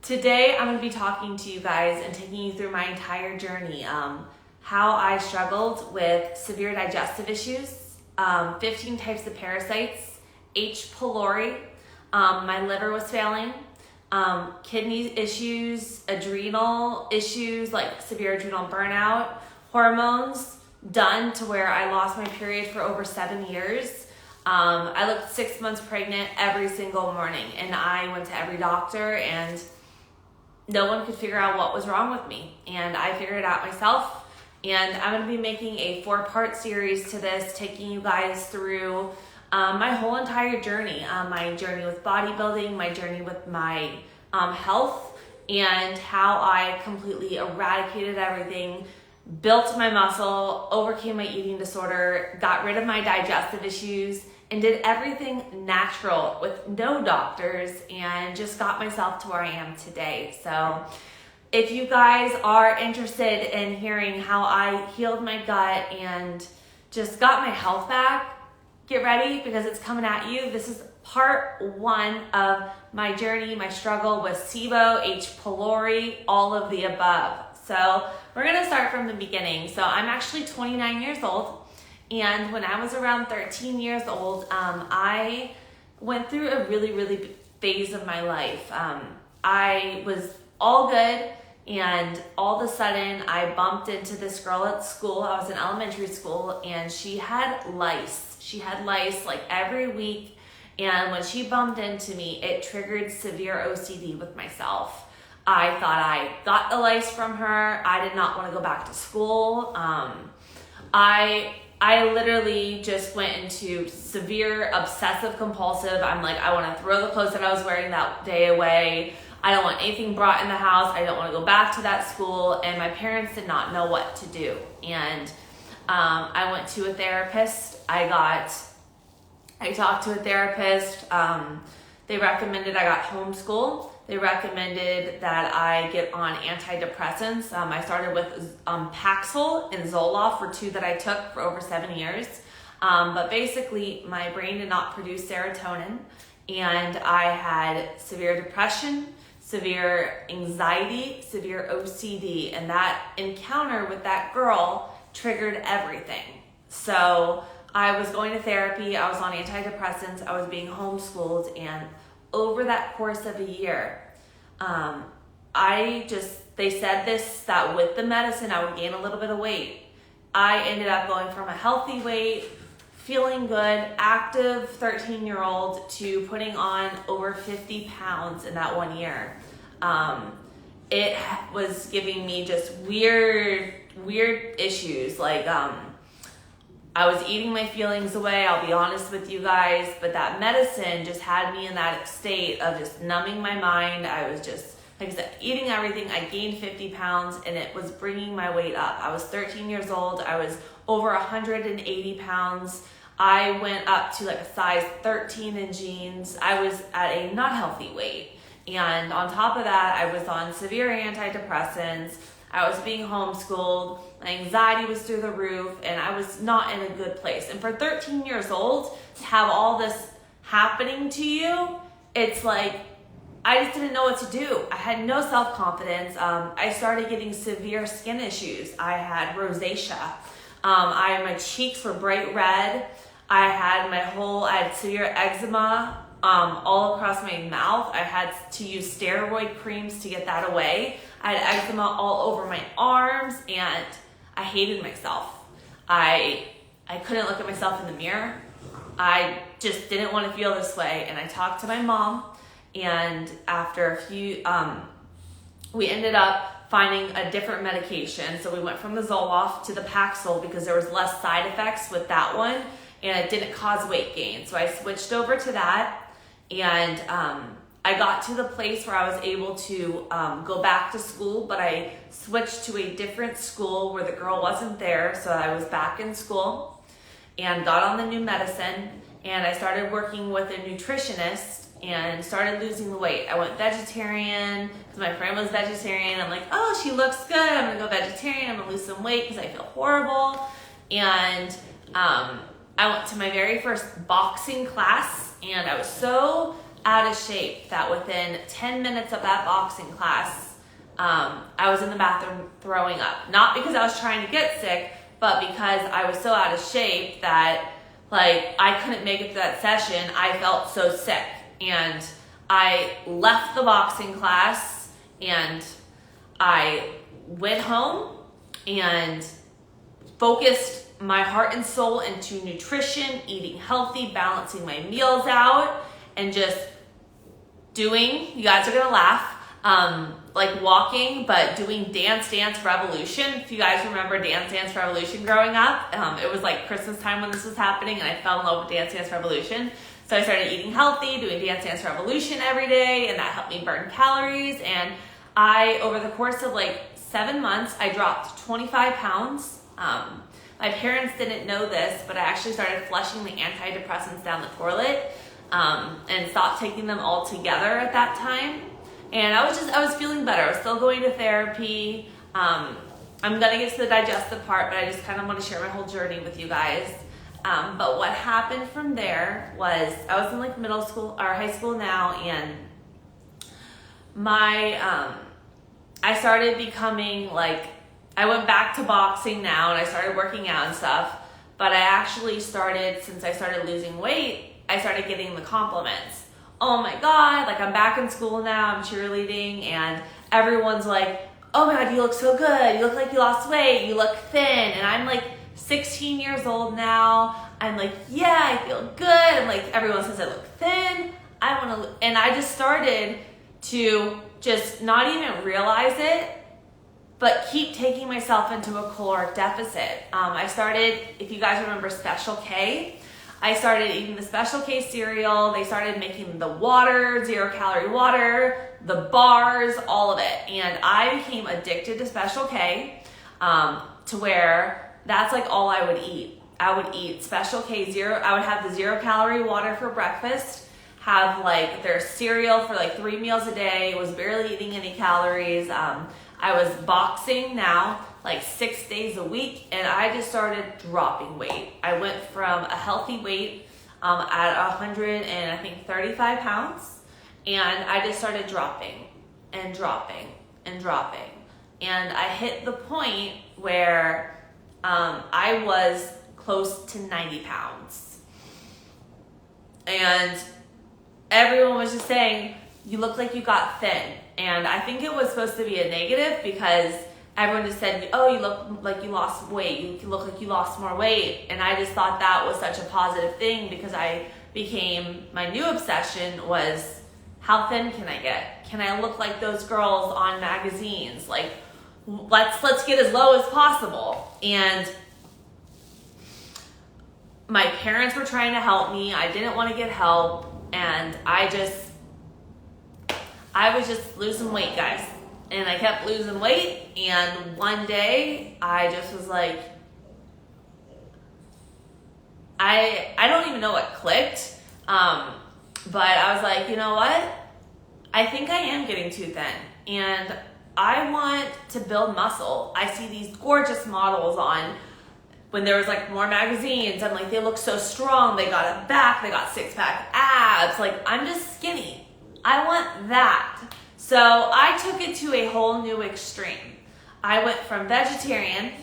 Today, I'm going to be talking to you guys and taking you through my entire journey. How I struggled with severe digestive issues, 15 types of parasites, H.PYLORI, my liver was failing, kidney issues, adrenal issues like severe adrenal burnout, hormones done to where I lost my period for over 7 years. I looked 6 months pregnant every single morning, and I went to every doctor and no one could figure out what was wrong with me, and I figured it out myself. And I'm going to be making a 4-part series to this, taking you guys through my whole entire journey, my journey with bodybuilding, my journey with my health, and how I completely eradicated everything, built my muscle, overcame my eating disorder, got rid of my digestive issues, and did everything natural with no doctors, and just got myself to where I am today. So if you guys are interested in hearing how I healed my gut and just got my health back, get ready because it's coming at you. This is part 1 of my journey, my struggle with SIBO, H.PYLORI, all of the above. So we're gonna start from the beginning. So I'm actually 29 years old. And when I was around 13 years old, I went through a really big phase of my life. I was all good, and all of a sudden I bumped into this girl at school. I was in elementary school, and she had lice. She had lice like every week, and when she bumped into me, it triggered severe OCD with myself. I thought I got the lice from her. I did not want to go back to school. I literally just went into severe obsessive compulsive. I'm like, I want to throw the clothes that I was wearing that day away. I don't want anything brought in the house. I don't want to go back to that school. And my parents did not know what to do. And I went to a therapist. I talked to a therapist. They recommended I got homeschool. They recommended that I get on antidepressants. I started with Paxil and Zoloft were 2 that I took for over 7 years. But basically, my brain did not produce serotonin, and I had severe depression, severe anxiety, severe OCD, and that encounter with that girl triggered everything. So I was going to therapy, I was on antidepressants, I was being homeschooled, and over that course of a year, they said that with the medicine, I would gain a little bit of weight. I ended up going from a healthy weight, feeling good, active 13-year-old to putting on over 50 pounds in that 1 year. It was giving me just weird issues. Like, I was eating my feelings away, I'll be honest with you guys, but that medicine just had me in that state of just numbing my mind. I was just, like I said, eating everything. I gained 50 pounds, and it was bringing my weight up. I was 13 years old. I was over 180 pounds. I went up to like a size 13 in jeans. I was at a not healthy weight. And on top of that, I was on severe antidepressants. I was being homeschooled, my anxiety was through the roof, and I was not in a good place. And for 13 years old, to have all this happening to you, it's like, I just didn't know what to do. I had no self-confidence. I started getting severe skin issues. I had rosacea. My cheeks were bright red. I had severe eczema all across my mouth. I had to use steroid creams to get that away. I had eczema all over my arms, and I hated myself. I couldn't look at myself in the mirror. I just didn't want to feel this way. And I talked to my mom, and after a few, we ended up finding a different medication. So we went from the Zoloft to the Paxil because there was less side effects with that one, and it didn't cause weight gain. So I switched over to that, and I got to the place where I was able to go back to school, but I switched to a different school where the girl wasn't there, so I was back in school and got on the new medicine, and I started working with a nutritionist and started losing the weight. I went vegetarian because my friend was vegetarian. I'm like, oh, she looks good. I'm gonna go vegetarian. I'm gonna lose some weight because I feel horrible. And I went to my very first boxing class, and I was so out of shape that within 10 minutes of that boxing class, I was in the bathroom throwing up. Not because I was trying to get sick, but because I was so out of shape that like I couldn't make it to that session. I felt so sick, and I left the boxing class and I went home and focused my heart and soul into nutrition, eating healthy, balancing my meals out, and just doing, you guys are gonna laugh, like walking, but doing Dance Dance Revolution. If you guys remember Dance Dance Revolution growing up, it was like Christmas time when this was happening, and I fell in love with Dance Dance Revolution. So I started eating healthy, doing Dance Dance Revolution every day, and that helped me burn calories. And I, over the course of like 7 months, I dropped 25 pounds. My parents didn't know this, but I actually started flushing the antidepressants down the toilet, and stopped taking them all together at that time. And I was feeling better. I was still going to therapy. I'm gonna get to the digestive part, but I just kind of want to share my whole journey with you guys. But what happened from there was I was in like middle school or high school now, and I started becoming like, I went back to boxing now and I started working out and stuff, but I actually started, since I started losing weight, I started getting the compliments. Oh my God, like I'm back in school now, I'm cheerleading, and everyone's like, oh my God, you look so good. You look like you lost weight. You look thin. And I'm like 16 years old now. I'm like, yeah, I feel good. And like everyone says I look thin. And I just started to just not even realize it, but keep taking myself into a caloric deficit. I started, if you guys remember Special K, I started eating the Special K cereal. They started making the water, 0-calorie water, the bars, all of it. And I became addicted to Special K, to where that's like all I would eat. I would eat Special K I would have the 0-calorie water for breakfast, have like their cereal for like 3 meals a day, was barely eating any calories. I was boxing now like 6 days a week, and I just started dropping weight. I went from a healthy weight at 135 pounds, and I just started dropping and dropping and dropping. And I hit the point where I was close to 90 pounds. And everyone was just saying, you look like you got thin. And I think it was supposed to be a negative because everyone just said, oh, you look like you lost weight. You look like you lost more weight. And I just thought that was such a positive thing because my new obsession was, how thin can I get? Can I look like those girls on magazines? Like, let's get as low as possible. And my parents were trying to help me. I didn't want to get help. And I was just losing weight, guys. And I kept losing weight. And one day I just was like, I don't even know what clicked. But I was like, you know what? I think I am getting too thin. And I want to build muscle. I see these gorgeous models when there was like more magazines. I'm like, they look so strong. They got a back. They got 6-pack abs. Like, I'm just skinny. I want that. So I took it to a whole new extreme. I went from vegetarian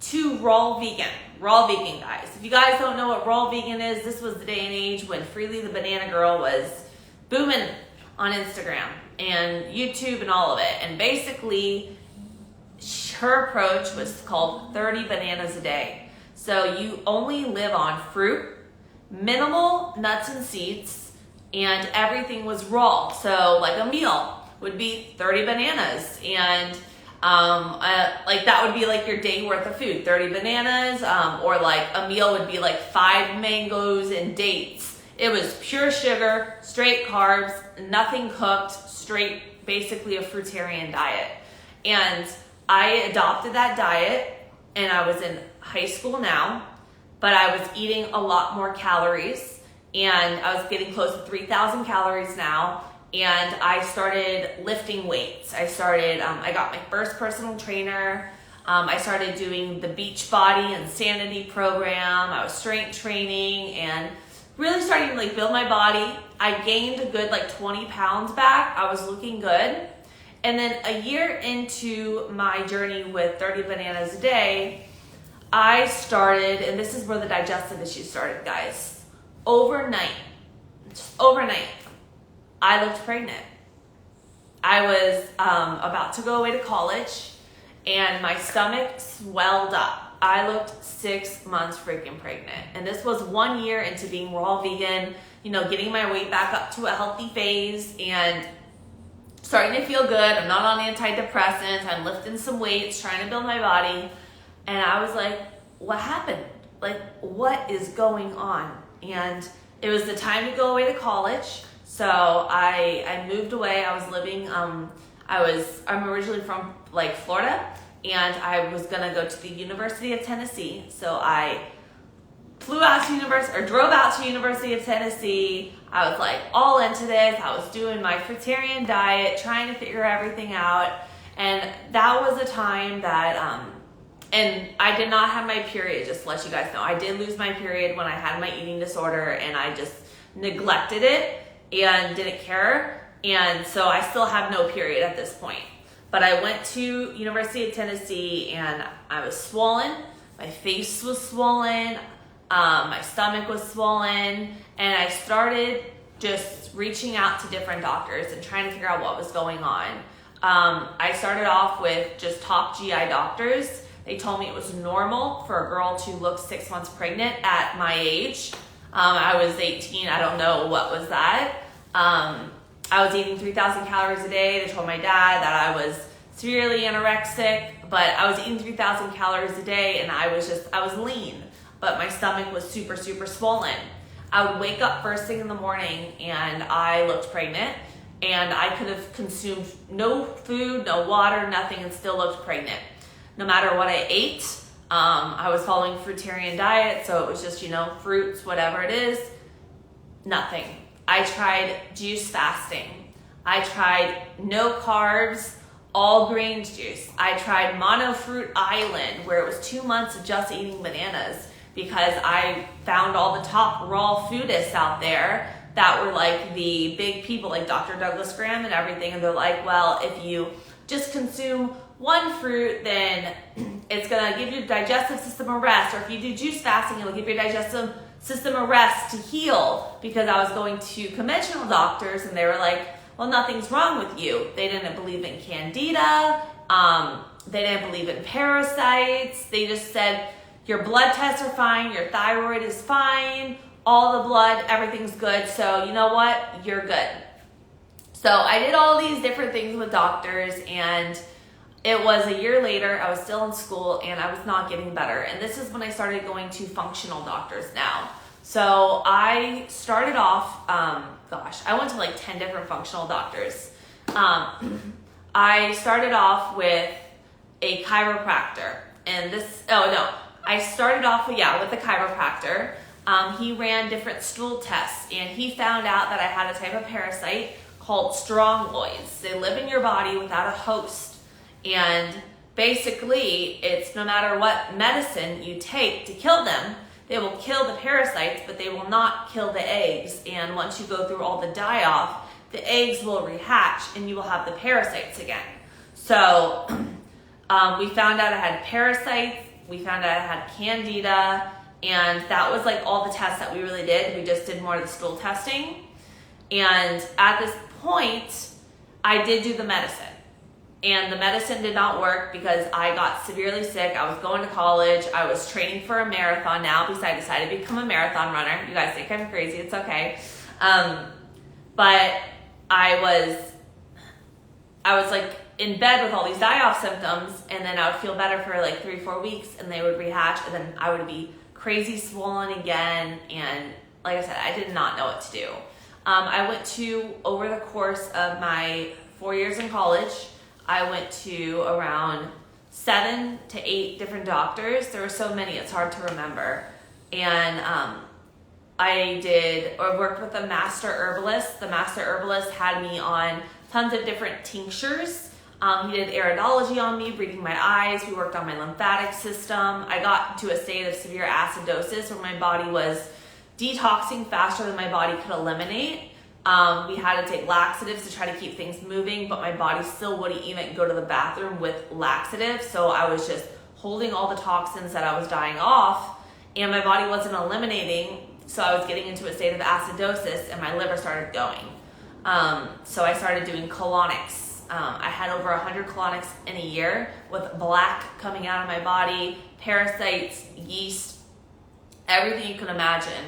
to raw vegan. Raw vegan, guys. If you guys don't know what raw vegan is, this was the day and age when Freely the Banana Girl was booming on Instagram and YouTube and all of it. And basically, her approach was called 30 bananas a day. So you only live on fruit, minimal nuts and seeds, and everything was raw. So like a meal would be 30 bananas, and like that would be like your day worth of food, 30 bananas, or like a meal would be like 5 mangoes and dates. It was pure sugar, straight carbs, nothing cooked, straight, basically a fruitarian diet. And I adopted that diet, and I was in high school now, but I was eating a lot more calories, and I was getting close to 3,000 calories now, and I started lifting weights. I got my first personal trainer. I started doing the Beachbody Insanity program. I was strength training and really starting to like build my body. I gained a good like 20 pounds back. I was looking good. And then a year into my journey with 30 bananas a day, I started, and this is where the digestive issues started, guys. Overnight, I looked pregnant. I was about to go away to college, and my stomach swelled up. I looked 6 months freaking pregnant. And this was 1 year into being raw vegan, getting my weight back up to a healthy phase and starting to feel good. I'm not on antidepressants. I'm lifting some weights, trying to build my body. And I was like, what happened? Like, what is going on? And it was the time to go away to college. So I moved away. I was living, I'm originally from like Florida, and I was gonna go to the University of Tennessee. So I drove out to University of Tennessee. I was like all into this. I was doing my Fruitarian Diet, trying to figure everything out. And that was a time that, and I did not have my period, just to let you guys know. I did lose my period when I had my eating disorder, and I just neglected it and didn't care. And so I still have no period at this point. But I went to University of Tennessee, and I was swollen. My face was swollen. My stomach was swollen. And I started just reaching out to different doctors and trying to figure out what was going on. I started off with just top GI doctors. They told me it was normal for a girl to look 6 months pregnant at my age. I was 18. I don't know what was that. I was eating 3,000 calories a day. They told my dad that I was severely anorexic, but I was eating 3,000 calories a day, and I was lean, but my stomach was super, super swollen. I would wake up first thing in the morning, and I looked pregnant, and I could have consumed no food, no water, nothing, and still looked pregnant. No matter what I ate, I was following Fruitarian Diet, so it was just, fruits, whatever it is, nothing. I tried juice fasting. I tried no carbs, all grains juice. I tried Mono Fruit Island, where it was 2 months of just eating bananas, because I found all the top raw foodists out there that were like the big people like Dr. Douglas Graham and everything. And they're like, well, if you just consume one fruit, then it's gonna give your digestive system a rest. Or if you do juice fasting, it'll give your digestive system a rest to heal. Because I was going to conventional doctors, and they were like, well, nothing's wrong with you. They didn't believe in candida. They didn't believe in parasites. They just said, your blood tests are fine, your thyroid is fine, all the blood, everything's good. So you know what? You're good. So I did all these different things with doctors, and it was a year later. I was still in school, and I was not getting better. And this is when I started going to functional doctors now. So I started off, I went to like 10 different functional doctors. I started off with a chiropractor, and I started off with a chiropractor. He ran different stool tests, and he found out that I had a type of parasite called strongyloids. They live in your body without a host, and basically it's no matter what medicine you take to kill them, they will kill the parasites, but they will not kill the eggs. And once you go through all the die-off, the eggs will rehatch and you will have the parasites again. So we found out I had parasites, we found out I had candida, and that was like all the tests that we really did. We just did more of the stool testing. And at this point, I did do the medicine. And the medicine did not work because I got severely sick. I was going to college. I was training for a marathon now because I decided to become a marathon runner. You guys think I'm crazy. It's okay. But I was like in bed with all these die-off symptoms, and then I would feel better for like 3-4 weeks, and they would rehatch, and then I would be crazy swollen again. And like I said, I did not know what to do. I went to, over the course of my 4 years in college, I went to around 7 to 8 different doctors. There were so many, it's hard to remember. And I worked with a master herbalist. The master herbalist had me on tons of different tinctures. He did iridology on me, reading my eyes. We worked on my lymphatic system. I got into a state of severe acidosis where my body was detoxing faster than my body could eliminate. We had to take laxatives to try to keep things moving, but my body still wouldn't even go to the bathroom with laxatives. So I was just holding all the toxins that I was dying off, and my body wasn't eliminating. So I was getting into a state of acidosis, and my liver started going. So I started doing colonics. I had over 100 colonics in a year with black coming out of my body, parasites, yeast, everything you can imagine.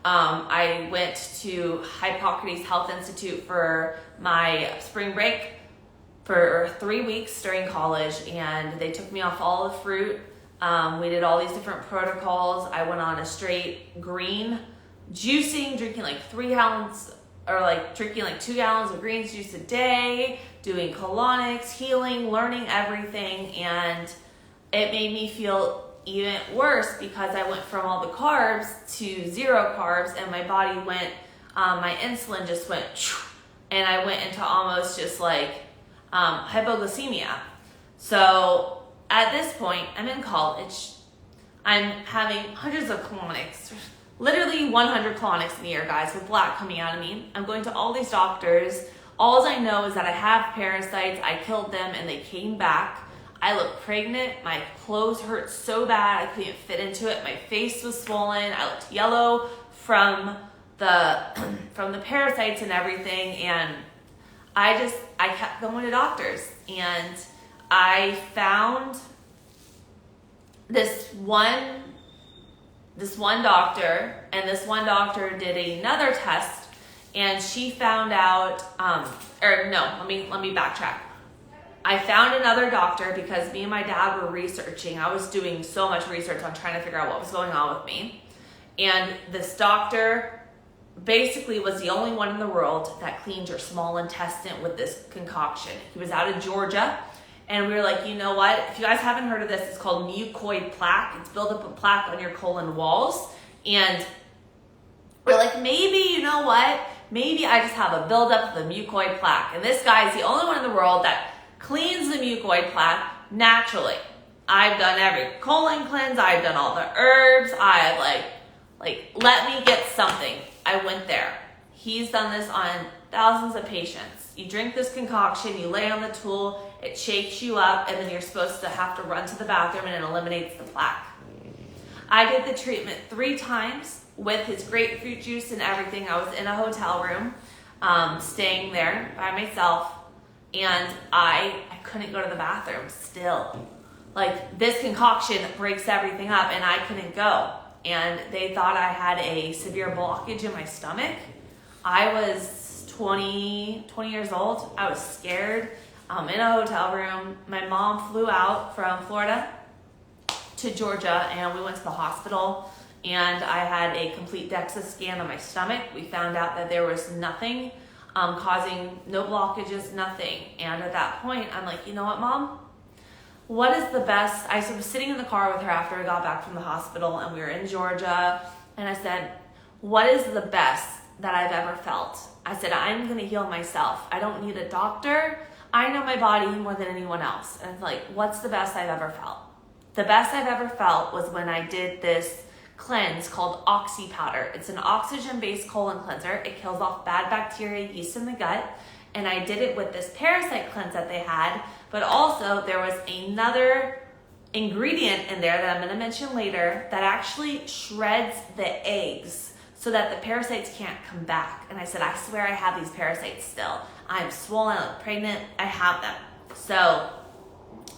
I went to Hippocrates Health Institute for my spring break for 3 weeks during college, and they took me off all the fruit. We did all these different protocols. I went on a straight green juicing, drinking like 3 gallons or like drinking like 2 gallons of greens juice a day, doing colonics, healing, learning everything. And it made me feel even worse because I went from all the carbs to 0 carbs, and my body went, my insulin just went, and I went into almost just like hypoglycemia. So at this point, I'm in college. I'm having hundreds of colonics, literally 100 colonics in a year, guys, with black coming out of me. I'm going to all these doctors. All I know is that I have parasites. I killed them and they came back. I looked pregnant. My clothes hurt so bad I couldn't fit into it. My face was swollen. I looked yellow from the parasites and everything. And I kept going to doctors, and I found this one doctor, and this one doctor did another test, and she found out, let me backtrack. I found another doctor because me and my dad were researching. I was doing so much research on trying to figure out what was going on with me. And this doctor basically was the only one in the world that cleans your small intestine with this concoction. He was out of Georgia. And we were like, you know what? If you guys haven't heard of this, it's called mucoid plaque. It's buildup of plaque on your colon walls. And we're like, maybe, you know what? Maybe I just have a buildup of the mucoid plaque. And this guy is the only one in the world that cleans the mucoid plaque naturally. I've done every colon cleanse. I've done all the herbs. I've like, let me get something. I went there. He's done this on thousands of patients. You drink this concoction, you lay on the tool, it shakes you up, and then you're supposed to have to run to the bathroom, and it eliminates the plaque. I did the treatment 3 times with his grapefruit juice and everything. I was in a hotel room, staying there by myself, and I couldn't go to the bathroom still. Like, this concoction breaks everything up, and I couldn't go. And they thought I had a severe blockage in my stomach. I was 20 years old. I was scared. In a hotel room. My mom flew out from Florida to Georgia, and we went to the hospital, and I had a complete DEXA scan on my stomach. We found out that there was nothing causing, no blockages, nothing. And at that point, I'm like, you know what, Mom? What is the best? I was sitting in the car with her after I got back from the hospital, and we were in Georgia, and I said, what is the best that I've ever felt? I said, I'm going to heal myself. I don't need a doctor. I know my body more than anyone else. And it's like, what's the best I've ever felt? The best I've ever felt was when I did this cleanse called Oxy Powder. It's an oxygen-based colon cleanser. It kills off bad bacteria, yeast in the gut. And I did it with this parasite cleanse that they had, but also there was another ingredient in there that I'm going to mention later that actually shreds the eggs so that the parasites can't come back. And I said, I swear I have these parasites still. I'm swollen, I'm pregnant, I have them. So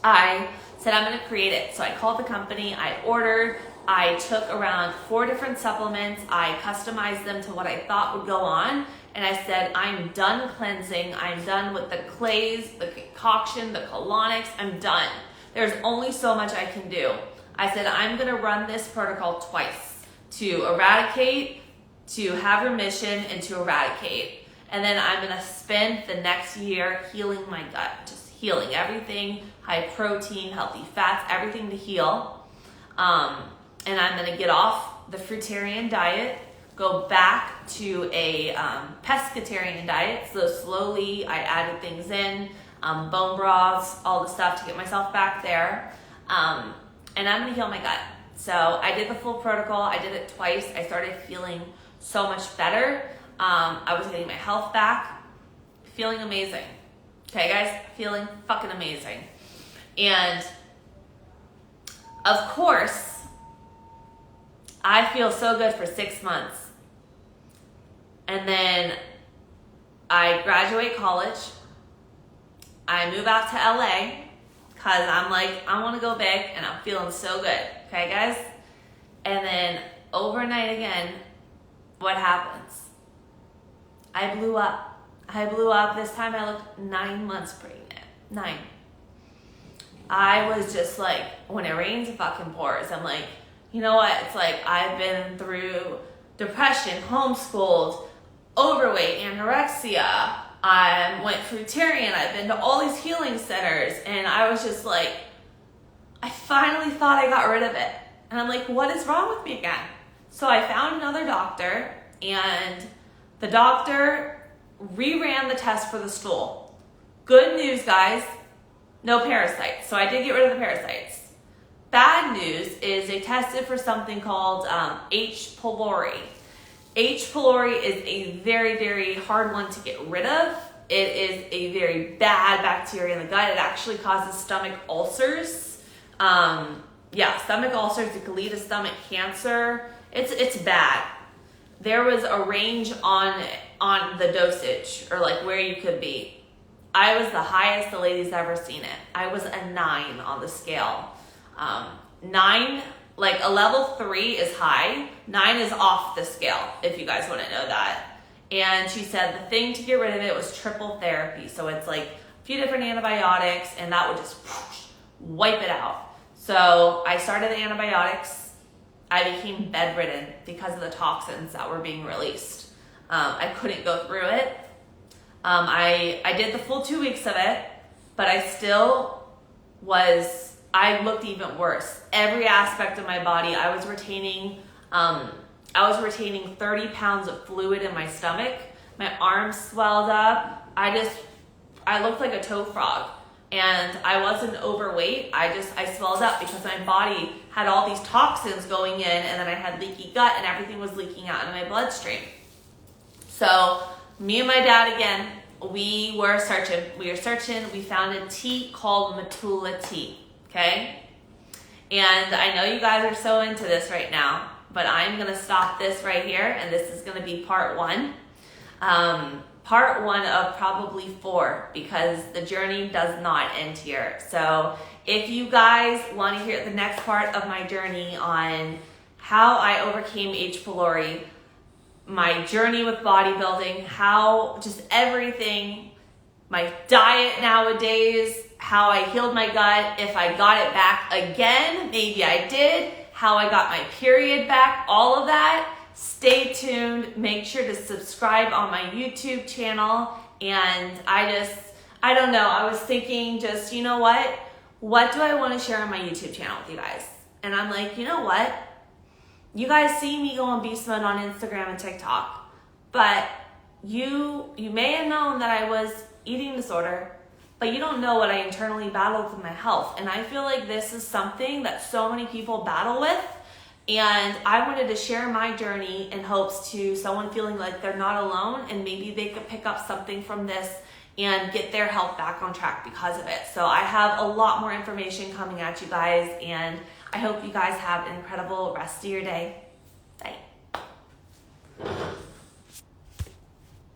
I said, I'm gonna create it. So I called the company, I ordered, I took around 4 different supplements, I customized them to what I thought would go on, and I said, I'm done cleansing, I'm done with the clays, the concoction, the colonics, I'm done. There's only so much I can do. I said, I'm gonna run this protocol twice, to eradicate, to have remission, and to eradicate. And then I'm gonna spend the next year healing my gut, just healing everything, high protein, healthy fats, everything to heal. And I'm gonna get off the Fruitarian Diet, go back to a pescatarian diet. So slowly I added things in, bone broths, all the stuff to get myself back there. And I'm gonna heal my gut. So I did the full protocol, I did it twice. I started feeling so much better. I was getting my health back, feeling amazing. Okay, guys, feeling fucking amazing. And of course, I feel so good for 6 months. And then I graduate college. I move out to LA because I'm like, I want to go big and I'm feeling so good. Okay, guys? And then overnight again, what happens? I blew up. This time I looked 9 months pregnant. 9. I was just like, when it rains, it fucking pours. I'm like, you know what? It's like I've been through depression, homeschooled, overweight, anorexia. I went Fruitarian. I've been to all these healing centers. And I was just like, I finally thought I got rid of it. And I'm like, what is wrong with me again? So I found another doctor, and the doctor reran the test for the stool. Good news, guys, no parasites. So I did get rid of the parasites. Bad news is they tested for something called H.PYLORI. H.PYLORI is a very, very hard one to get rid of. It is a very bad bacteria in the gut. It actually causes stomach ulcers. Stomach ulcers. It can lead to stomach cancer. It's bad. There was a range on the dosage, or like where you could be. I was the highest the lady's ever seen it. I was a 9 on the scale. 9, like a level 3 is high. 9 is off the scale, if you guys want to know that. And she said the thing to get rid of it was triple therapy. So it's like a few different antibiotics, and that would just wipe it out. So I started the antibiotics. I became bedridden because of the toxins that were being released. I couldn't go through it. I did the full 2 weeks of it, but I looked even worse. Every aspect of my body, I was retaining 30 pounds of fluid in my stomach. My arms swelled up. I looked like a toad frog. And I wasn't overweight. I swelled up because my body had all these toxins going in, and then I had leaky gut, and everything was leaking out into my bloodstream. So me and my dad again, we were searching. We found a tea called Matula tea. Okay? And I know you guys are so into this right now, but I'm gonna stop this right here, and this is gonna be part 1. Part 1 of probably 4, because the journey does not end here. So if you guys want to hear the next part of my journey on how I overcame H. pylori, my journey with bodybuilding, how just everything, my diet nowadays, how I healed my gut, if I got it back again, maybe I did, how I got my period back, all of that, stay tuned. Make sure to subscribe on my YouTube channel. And I don't know, I was thinking just, you know what do I want to share on my YouTube channel with you guys? And I'm like, you know what? You guys see me go on beast mode on Instagram and TikTok, but you may have known that I was eating disorder, but you don't know what I internally battled with my health. And I feel like this is something that so many people battle with. And I wanted to share my journey in hopes to someone feeling like they're not alone, and maybe they could pick up something from this and get their health back on track because of it. So I have a lot more information coming at you guys, and I hope you guys have an incredible rest of your day. Bye.